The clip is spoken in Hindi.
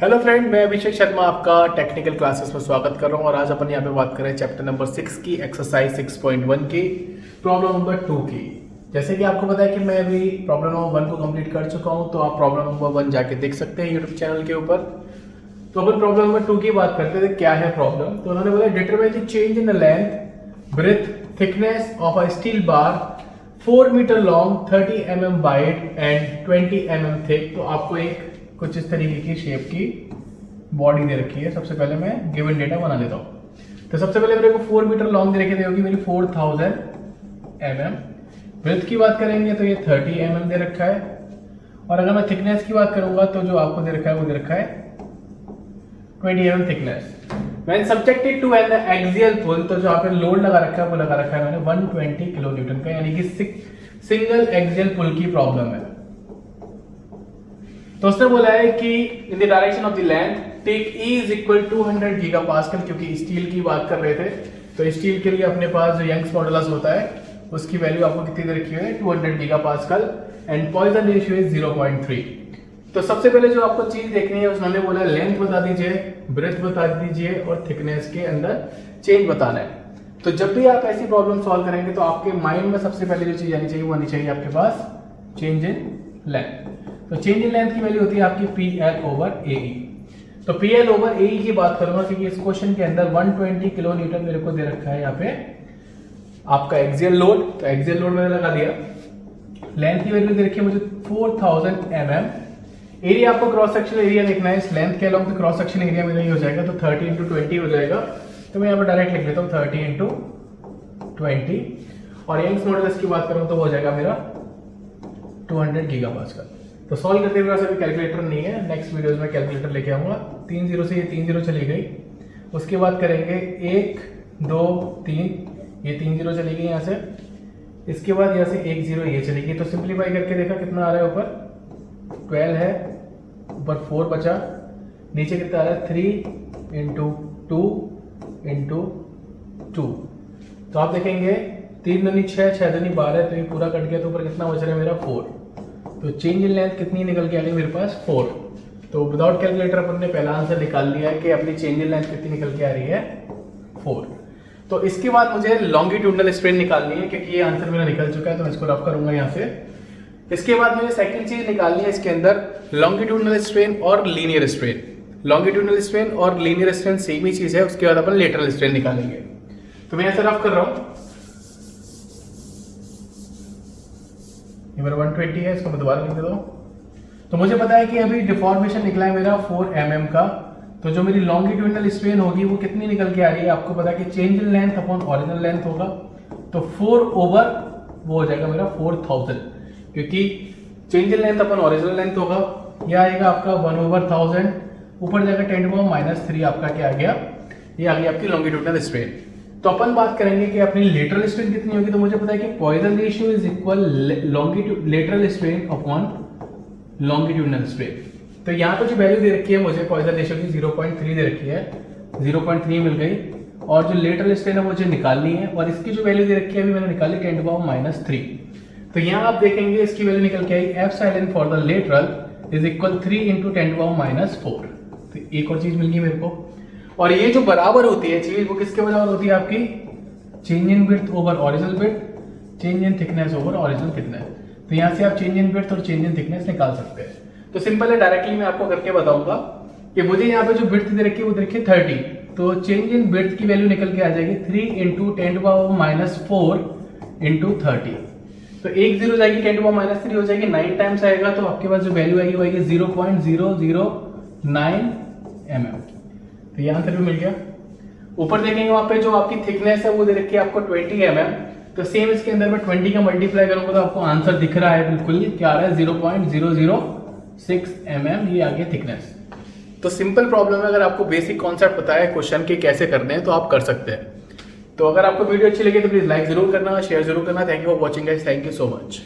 हेलो फ्रेंड, मैं अभिषेक शर्मा आपका टेक्निकल क्लासेस में स्वागत कर रहा हूं और आज अपन यहाँ पे बात कर रहे हैं चैप्टर नंबर 6 की एक्सरसाइज 6.1 की प्रॉब्लम नंबर 2 की। जैसे कि आपको पता है कि मैं अभी प्रॉब्लम नंबर 1 को कंप्लीट कर चुका हूं, तो आप प्रॉब्लम नंबर 1 जाके देख सकते हैं यूट्यूब चैनल के ऊपर। तो अपन प्रॉब्लम नंबर 2 की बात करते थे, क्या है प्रॉब्लम। तो उन्होंने बोला determine the change in the length breadth thickness of a steel bar 4 metre long 30 mm wide and 20 mm thick. तो आपको एक कुछ इस तरीके की शेप की बॉडी दे रखी है। सबसे पहले मैं गिवन डेटा बना लेता हूँ। तो सबसे पहले मेरे को 4 मीटर लॉन्ग दे रखी होगी मेरी 4000 mm। ब्रेथ की बात करेंगे तो ये 30 mm दे रखा है, और अगर मैं थिकनेस की बात करूंगा तो जो आपको दे रखा है वो दे रखा है 20 mm thickness. When subjected to an axial pull, तो जो आपने लोड लगा रखा है वो लगा रखा है मैंने 120 किलो न्यूटन का, यानी कि सिंगल एक्सियल पुल की प्रॉब्लम है। तो उसने बोला है कि in the direction of the length take E is equal to 200 gigapascal, क्योंकि स्टील की बात कर रहे थे। तो स्टील के लिए अपने पास जो यंग्स मॉडुलस होता है उसकी वैल्यू आपको कितनी दे रखी है 200 gigapascal, and Poisson ratio is 0.3। तो सबसे पहले जो आपको चीज देखनी है उसने बोला लेंथ बता दीजिए, ब्रेथ बता दीजिए और थिकनेस के अंदर चेंज बताना है। तो जब भी आप ऐसी प्रॉब्लम सॉल्व करेंगे तो आपके माइंड में सबसे पहले जो चीज आनी चाहिए वो आनी चाहिए आपके पास चेंज इन लेंथ। तो चेंज इन लेंथ की वैल्यू होती है आपकी PL ओवर AE। तो PL ओवर AE की बात करूंगा क्योंकि इस क्वेश्चन के अंदर 120 किलो न्यूटन मेरे को दे रखा है यहाँ पे आपका एक्सियल लोड। तो एक्सियल लोड मैंने लगा दिया। लेंथ की वैल्यू दे रखी है मुझे 4000 mm। एरिया आपको क्रॉस सेक्शन एरिया देखना है इस लेंथ के अलोंग, तो क्रॉस सेक्शन एरिया मेरा ये हो जाएगा, तो 30 × 20 हो जाएगा। तो मैं यहाँ पर डायरेक्ट लिख लेता हूँ 30 × 20, और यंग्स मॉडुलस की बात करूँ तो हो जाएगा मेरा 200 गीगापास्कल। तो सॉल्व करते हुए अभी कैलकुलेटर नहीं है, नेक्स्ट वीडियोस में कैलकुलेटर लेके आऊंगा। 3 0 से ये 3 0 चली गई, उसके बाद करेंगे 1 2 3, ये 3 0 चली गई यहाँ से, इसके बाद यहाँ से 1 0 ये चली गई। तो सिंप्लीफाई करके देखा कितना आ रहा है, ऊपर 12 है, ऊपर 4 बचा, नीचे कितना आ रहा है 3 × 2 × 2। तो आप देखेंगे 3 दूनी 6, 6 दूनी 12, तो ये पूरा कट गया, तो ऊपर कितना बच रहा है मेरा 4। तो चेंज इन लेंथ कितनी निकल के आ गई मेरे पास 4। तो विदाउट कैलकुलेटर अपन ने पहला आंसर निकाल लिया है कि अपनी चेंज इन लेंथ कितनी निकल के आ रही है 4। तो इसके बाद मुझे लॉन्गिट्यूडनल स्ट्रेन निकालनी है, क्योंकि ये आंसर मेरा निकल चुका है, तो मैं इसको रफ करूंगा यहाँ से। इसके बाद मुझे सेकंड चीज निकालनी है इसके अंदर लॉन्गिट्यूडनल स्ट्रेन और लीनियर स्ट्रेन। लॉन्गिट्यूडनल स्ट्रेन और लीनियर स्ट्रेन सेम ही चीज है, उसके बाद अपन लेटरल स्ट्रेन निकालेंगे। तो मैं यहाँ से रफ कर रहा हूँ, ये मेरा 120 है, इसको मैं दोबारा लिख देता हूँ। तो मुझे पता है कि अभी डिफॉर्मेशन निकला है मेरा 4 mm का, तो जो मेरी लॉन्गिट्यूडनल स्ट्रेन होगी वो कितनी निकल के आ रही है, आपको पता है कि change in length upon original length होगा। तो 4 ओवर वो हो जाएगा मेरा 4000, क्योंकि change in length upon original length होगा। यह आएगा आपका 1/1000, ऊपर जाएगा 10⁻³ आपका क्या आ गया, ये आ गई आपकी लॉन्गिट्यूडनल स्ट्रेन। तो अपन बात करेंगे कि अपनी लेटरल स्ट्रेन कितनी होगी। तो मुझे पता है कि Poisson ratio is equal lateral strain upon longitudinal strain. तो यहाँ पर जो वैल्यू दे रखी है मुझे पॉइसन रेशियो की 0.3 दे रखी है, 0.3 मिल गई, और जो लेटरल स्ट्रेन है मुझे निकालनी है, और इसकी जो वैल्यू दे रखी है अभी मैंने निकाली 10⁻³ तो यहाँ आप देखेंगे इसकी वैल्यू निकल के आई epsilon for the lateral is equal 3 × 10⁻⁴। तो एक और चीज मिल गई मेरे को, और ये जो बराबर होती है चीज वो किसके बराबर होती है आपकी change in width over original width, change in thickness over original thickness. तो यहाँ से आप चेंज इन विड्थ और चेंज इन थिकनेस निकाल सकते हैं। तो सिंपल है, डायरेक्टली मैं आपको करके बताऊंगा कि मुझे यहाँ पे जो विड्थ दे रखी है वो दे रखी है 30। तो चेंज इन विड्थ की वैल्यू निकल के आ जाएगी 3 × 10⁻⁴ × 30। तो 1 0 जाएगी 10⁻³ हो जाएगी, 9 टाइम्स आएगा, तो आपके पास जो वैल्यू आएगी वो आएगी 0.009 mm। तो ये आंसर भी मिल गया। ऊपर देखेंगे वहां पे जो आपकी थिकनेस है वो दे रखी है आपको 20 mm। तो सेम इसके अंदर मैं 20 का मल्टीप्लाई करूंगा तो आपको आंसर दिख रहा है बिल्कुल, क्या आ रहा है 0.006 mm, ये आ गया थिकनेस। तो सिंपल प्रॉब्लम है, अगर आपको बेसिक कॉन्सेप्ट पता है क्वेश्चन के कैसे करने हैं तो आप कर सकते हैं। तो अगर आपको वीडियो अच्छी लगी तो प्लीज लाइक जरूर करना, शेयर जरूर करना। Thank you for watching guys, thank you so much.